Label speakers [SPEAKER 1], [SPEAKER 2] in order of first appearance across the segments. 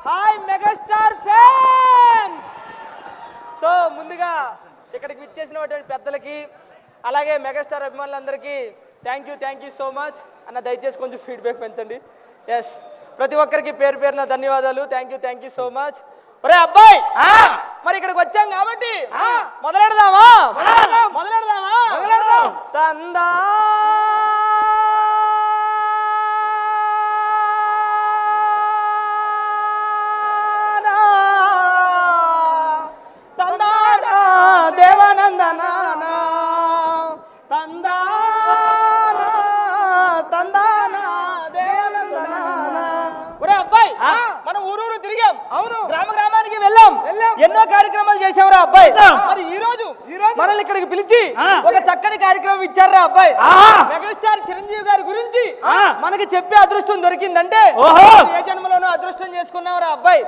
[SPEAKER 1] Hi megastar fans. So ముందుగా ఇక్కడికి విచ్చేసినటువంటి పెద్దలకి అలాగే మెగాస్టార్ అభిమానులందరికీ థ్యాంక్ యూ సో మచ్ అన్న. దయచేసి కొంచెం ఫీడ్బ్యాక్ పెంచండి. ఎస్, ప్రతి ఒక్కరికి పేరు పేరున ధన్యవాదాలు. Thank you so much. ఒరే అబ్బాయి, మరి ఇక్కడికి వచ్చాం కాబట్టి మొదలెడదామా? తందా గ్రామానికి వెళ్ళాం, ఎన్నో కార్యక్రమాలు చేసావురా అబ్బాయి. మరి ఈ రోజు మనల్ని ఇక్కడికి పిలిచి ఒక చక్కని కార్యక్రమం ఇచ్చారా అబ్బాయి. మెగాస్టార్ చిరంజీవి గారి గురించి మనకి చెప్పే అదృష్టం దొరికిందంటే ఏ జన్మలోనూ అదృష్టం చేసుకున్నావురా అబ్బాయి.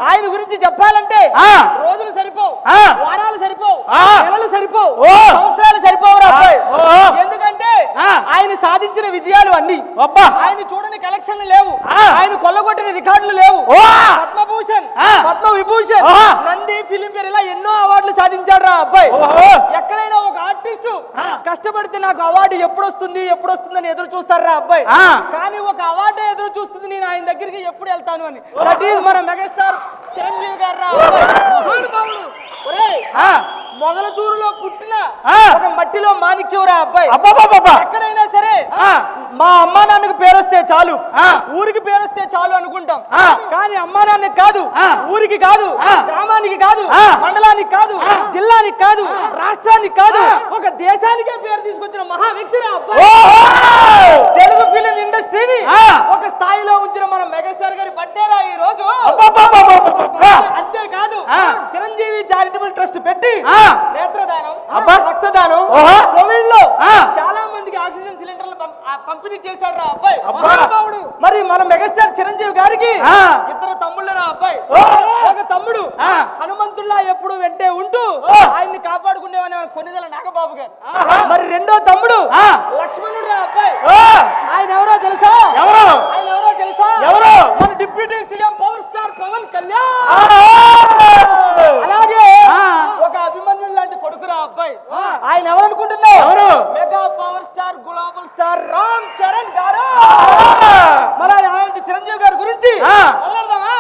[SPEAKER 1] ఆయన గురించి చెప్పాలంటే రోజులు సరిపోవు, వారాలు సరిపోవు, నెలలు సరిపోవు, సంవత్సరాలు సరిపోవురా అబ్బాయి. ఎందుకంటే ఆయన సాధించిన విజయాలు అన్ని, ఆయన చూడని కలెక్షన్లు లేవు, ఆయన కొల్లగొట్టిన రికార్డులు లేవు. పద్మభూషణ్, పద్మ విభూషణ్, నంది, ఫిలింఫేర్ ఇలా ఎన్నో అవార్డులు సాధించాడు రా అబ్బాయి. ఎక్కడైనా ఒక ఆర్టిస్టు కష్టపడితే నాకు అవార్డు ఎప్పుడు వస్తుందని ఎదురు చూస్తారా అబ్బాయి. కానీ ఒక అవార్డే ఎదురు చూస్తుంది నేను ఆయన దగ్గరికి ఎప్పుడు వెళ్తాను అని. దట్ ఈస్ మన మెగాస్టార్ చిరంజీవి గారు రా అబ్బాయి. మొగలతూరులో పుట్టిన ఒక మట్టిలో మాణిక్యంరా అబ్బాయి. ఎక్కడైనా సరే మా అమ్మా నాన్నకి పేరొస్తే చాలు, ఊరికి పేరొస్తే చాలు అనుకుంటాం. కానీ అమ్మా నాన్నకి కాదు, ఊరికి కాదు, గ్రామానికి కాదు, మండలానికి కాదు, జిల్లానికి కాదు, రాష్ట్రానికి కాదు, ఒక దేశానికే పేరు తీసుకొచ్చిన మహా వ్యక్తిరా అబ్బాయి. తెలుగు ఫిలిం ఇండస్ట్రీని ఒక స్థాయిలో ఉంచిన మన మెగాస్టార్ గారి బర్త్డేరా ఈ రోజు. అంతేకాదు చిరంజీవి చారిటబుల్ ట్రస్ట్ పెట్టి నేత్రదానం, రక్తదానం, కోవిడ్ లో చాలా మందికి ఆక్సిజన్ సిలిండర్లు పంపిణీ చేశాడు రా అబ్బాయి. మరి మన మెగాస్టార్ చిరంజీవి గారికి ఇద్దరు తమ్ముళ్ళరా అబ్బాయి. ఒక తమ్ముడు హనుమంతుల్లా ఎప్పుడు వెంటే ఉంటూ ఆయన్ని కాపాడుకునేవని కొన్నిదల నాగబాబు గారు. మరి రెండో తమ్ముడు లక్ష్మణుడు రా అబ్బాయి. ఆయన ఎవరో తెలుసా? ఎవరు? మన deputy CM power star Pawan Kalyan. అలాగే ఒక అభిమన్యుడు లాంటి కొడుకురా అబ్బాయి. ఆయన ఎవరు అనుకుంటున్నావు? Mega power star global star Ram Charan garu. మరి అలాంటి చిరంజీవి గారి గురించి మొదలెడదామా?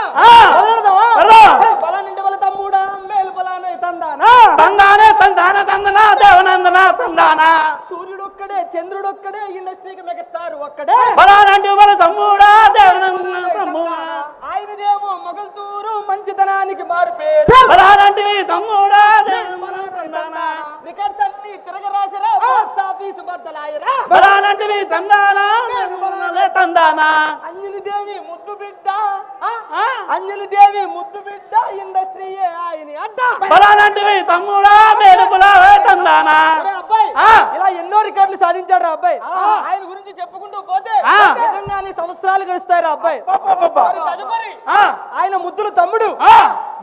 [SPEAKER 1] బలానింటి బల తమ్ముడా, మేలు బలానే తందానా దేవనందన తందానా. సూర్యుడొక్కడే, చంద్రుడొక్కడే, ఇండస్ట్రీకి మెగాస్టార్ ఒక్కడే. బలానంటి బల తమ్ముడా, దేవనందన తమ్ముడా. ఆయనదేమో మొగల్తూరు మంచితనానికి మారుపేరు. బలానంటి తమ్ముడా, రికార్డ్స్ అన్ని తిరగరాసిరా, బాక్స్ ఆఫీస్ బద్దలాయరా. బలానంటివి తందానా తందానా. అంజలిదేవి ముద్దు బిడ్డ, అంజలిదేవి ముద్దు బిడ్డ, ఇండస్ట్రీయే ఆయన అడ్డ. బలానంటివి తమ్ముడా, మేలుపులావే తందానా. అబ్బాయి ఇలా ఎన్నో రికార్డులు సాధించాడు రా అబ్బాయి. ఆయన గురించి చెప్పుకుంటూ పోతే నిజంగానే సంవత్సరాలు గడుస్తాయి రా అబ్బాయి. తదుపరి ఆయన ముద్దులు తమ్ముడు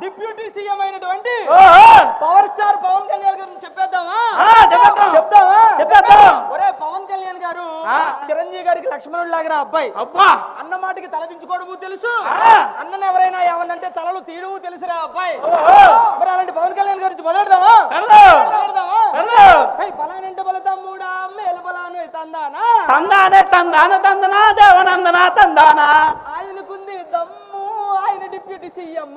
[SPEAKER 1] డిప్యూటీ సీఎం అయినటువంటి పవర్ స్టార్ పవన్ కళ్యాణ్ గారిని చెప్పేద్దామా? ఒరే పవన్ కళ్యాణ్ గారు చిరంజీవి గారికి లక్ష్మణుడు లాగా అబ్బాయి. అన్న మాటకి తలదించుకోవడము తెలుసు, అన్నను ఎవరైనా ఏమన్నంటే తలలు తీయడము తెలుసురా అబ్బాయి. మరి అలాంటి పవన్ కళ్యాణ్ గురించి మొదలెడదామా? బలానంటే బల తమ్ముడా, మేలు బలాను తందానా తందానా దేవనందన తందానా. ఆయనకుంది దమ్ము, ఆయన డిప్యూటీ సీఎం.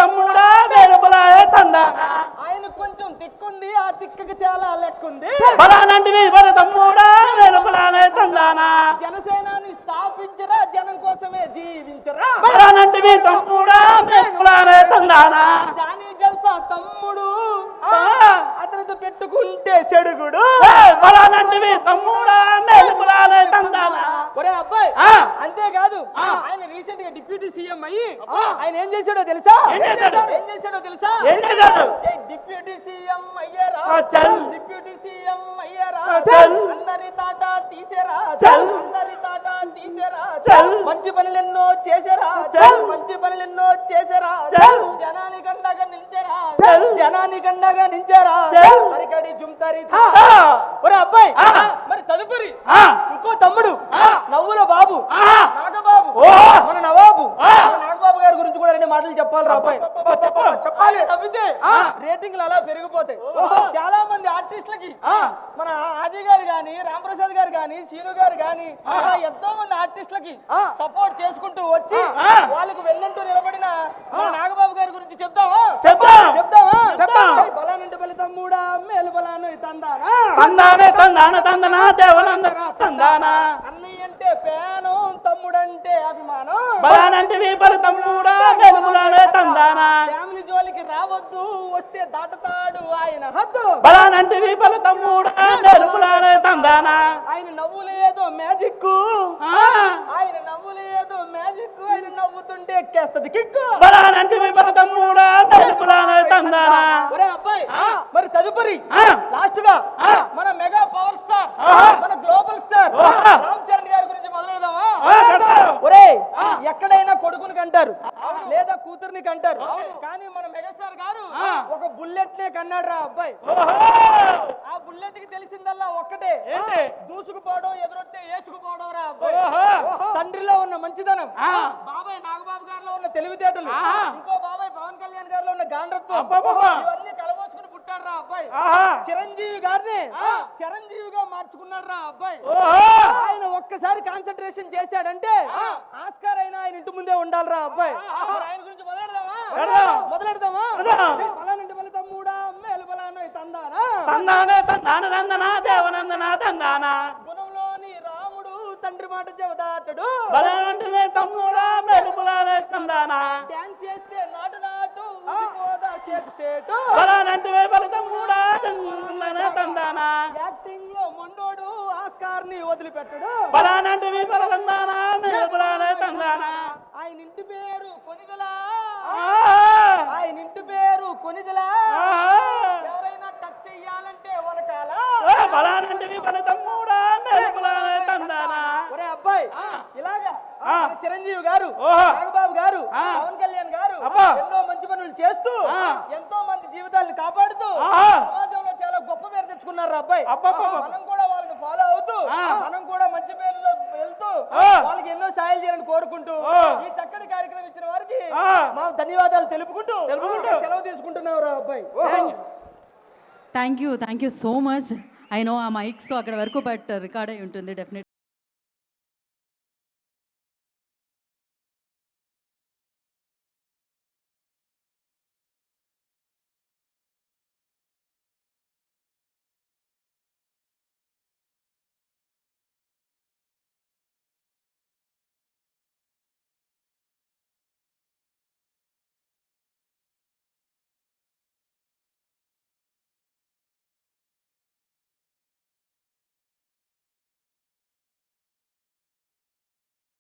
[SPEAKER 1] తమ్ముడా, మేలు బలాయే తందానా. ఆయన కొంచెం తిక్కుంది, ఆ తిక్కకి చాలా లెక్కుంది. బలానంటివి బల తమ్ముడా, మేలు బలానే తందానా. జనసేనాని స్థాపించరా, జనం కోసమే జీవించరా. బలానంటివి తమ్ముడా, మేలు బలానే తందానా. జానీ జల్సా తమ్ముడు, అతనితో పెట్టుకుంటే చెడుగుడు. బలానంటివి తమ్ముడా, మేలు బలానే తందానా. ఒరే అబ్బాయి అంతేకాదు ఆయన రీసెంట్ గా డిప్యూటీ సీఎం అయ్యి ఆయన ఏం చేశాడో తెలుసా? డిప్యూటీ సీఎం అయ్యారా, డిప్యూటీ సీఎం అయ్యారా, అందరి తాట తీసేరా, అందరి తాట తీసేరా, మంచి పనులెన్నో చేసారా, జనానికి అండగా నిలిచారా, అరికడి జుంతరి. ఒరే అబ్బాయి మరి తదుపరి ఇంకో తమ్ముడు నవ్వుల బాబు, నాగబాబు, మన నవాబు నాగబాబు పాటలు చెప్పాలి రా అబ్బాయి. చెప్పాలి తప్పితే రేటింగ్లు అలా పెరిగిపోతాయి. చాలా మంది ఆర్టిస్టులకి మన ఆది గారు గాని, రామప్రసాద్ గారు గాని, సీను గారు గాని, అలా ఎంతో మంది ఆర్టిస్టులకి సపోర్ట్ చేసుకుంటూ వచ్చి వాళ్ళకు వెళ్ళంటూ నిలబడిన మన నాగబాబు గారి గురించి చెప్దామా? చెప్దామా? బలానంటే బలి తమ్ముడా, మేలు బలాను తందానా,
[SPEAKER 2] తందనా దేవనందనా తందానా.
[SPEAKER 1] అన్నయ్య అంటే పేను, తమ్ముడంటే అభిమానం,
[SPEAKER 2] బలానంటే వీపలు తమ్ముడా మేలుబలానే తందానా.
[SPEAKER 1] ఫ్యామిలీ జోలికి రావద్దు, వస్తే దాటతాడు ఆయన హద్దు.
[SPEAKER 2] బలానంటే వీపలు తమ్ముడా మేలుబలానే తందానా.
[SPEAKER 1] ఆయన నవ్వులేదో మ్యాజిక్, ఆయన నవ్వులేదో మ్యాజిక్, ఆయన నవ్వుతుంటే ఎక్కేస్తది కిక్కు.
[SPEAKER 2] బలానంటే వీపలు తమ్ముడా మేలుబలానే తందానా.
[SPEAKER 1] ఒరే అబ్బాయి, మరి తదుపరి లాస్ట్ గా మన మెగా పవర్ స్టార్, మన గ్లోబల్ స్టార్ రామ్ చరణ్ గారి గురించి మొదలెడదామా? ఒరే, ఎక్కడైనా కొడుకుని కంటారు లేదా కూతుర్ని కంటారు, కానీ మన మెగాస్టార్ గారు ఒక బుల్లెట్ నే కన్నాడు రా అబ్బాయి. ఆ బుల్లెట్ కి తెలిసిందల్లా ఒక్కటే, దూసుకుపోవడం, ఎదురొస్తే ఏసుకుపోవడం రా అబ్బాయి. తండ్రిలో ఉన్న మంచిదనం, బాబాయ్ నాగబాబు గారిలో ఉన్న తెలివితేటలు, ఇంకో బాబాయ్ పవన్ కళ్యాణ్ గారిలో ఉన్న గాండ్రత్వం, ఇవన్నీ కలబోసుకుని పుట్టాడు రా అబ్బాయి. చిరంజీవి గారిని చిరంజీవిగా మార్చుకున్నాడు రా అబ్బాయి. ఆయన ఒక్కసారి కాన్సన్ట్రేషన్ చేశాడంటే ఆస్కార్ అయినా ఆయన ఇంటి ముందే ఉండాలిరా అబ్బాయి. ఆయన గురించి మొదలెడదామా? బలానంటే బలి తమ్ముడా మేలు బలాను తందానా,
[SPEAKER 2] తందనా దేవనందనా తందానా.
[SPEAKER 1] గుణంలోని రాముడు తండ్రి మాట చెబదాటడు,
[SPEAKER 2] బలానంటే తమ్ముడా మేలుబలానే తందానా.
[SPEAKER 1] డాన్స్ చేస్తే నాటు నాటు స్టేట్ స్టేట్,
[SPEAKER 2] బలానంటే వీపలు తమ్ముడా తందానా.
[SPEAKER 1] యాక్టింగ్ లో మొండోడు ఆస్కార్ ని వదిలిపెట్టడు,
[SPEAKER 2] బలానంటే వీపలు తందానా మేలుబలానే తందానా.
[SPEAKER 1] ఆయన ఇంటి పేరు కొనిదలా, ఆయన ఇంటి పేరు కొనిదలా. ఎవరైనా టచ్ చెయ్యాలంటే వనకాల,
[SPEAKER 2] బలానంటే వీపలు తమ్ముడా మేలుబలానే తందానా.
[SPEAKER 1] ఒరే అబ్బాయి, ఇలాగా మన చిరంజీవి గారు, నాగబాబు గారు, పవన్ కళ్యాణ్ గారు ఎన్నో మంచి పనులు చేస్తూ ఎంతో మంది జీవితాలను కాపాడుతూ సమాజంలో చాలా గొప్ప పేరు తెచ్చుకున్నారు అబ్బాయి. మనం కూడా వాళ్ళని ఫాలో అవుతూ మనం కూడా మంచి పేరులో వెళ్తూ వాళ్ళకి ఎన్నో సాయాలు చేయాలని కోరుకుంటూ ఈ చక్కటి కార్యక్రమం ఇచ్చిన వారికి మా ధన్యవాదాలు తెలుపుకుంటూ సెలవు తీసుకుంటున్నారు అబ్బాయి.
[SPEAKER 3] Thank you so much. I know ఆ మైక్స్తో అక్కడ వరకు బట్ రికార్డ్ అయి ఉంటుంది డెఫినెట్.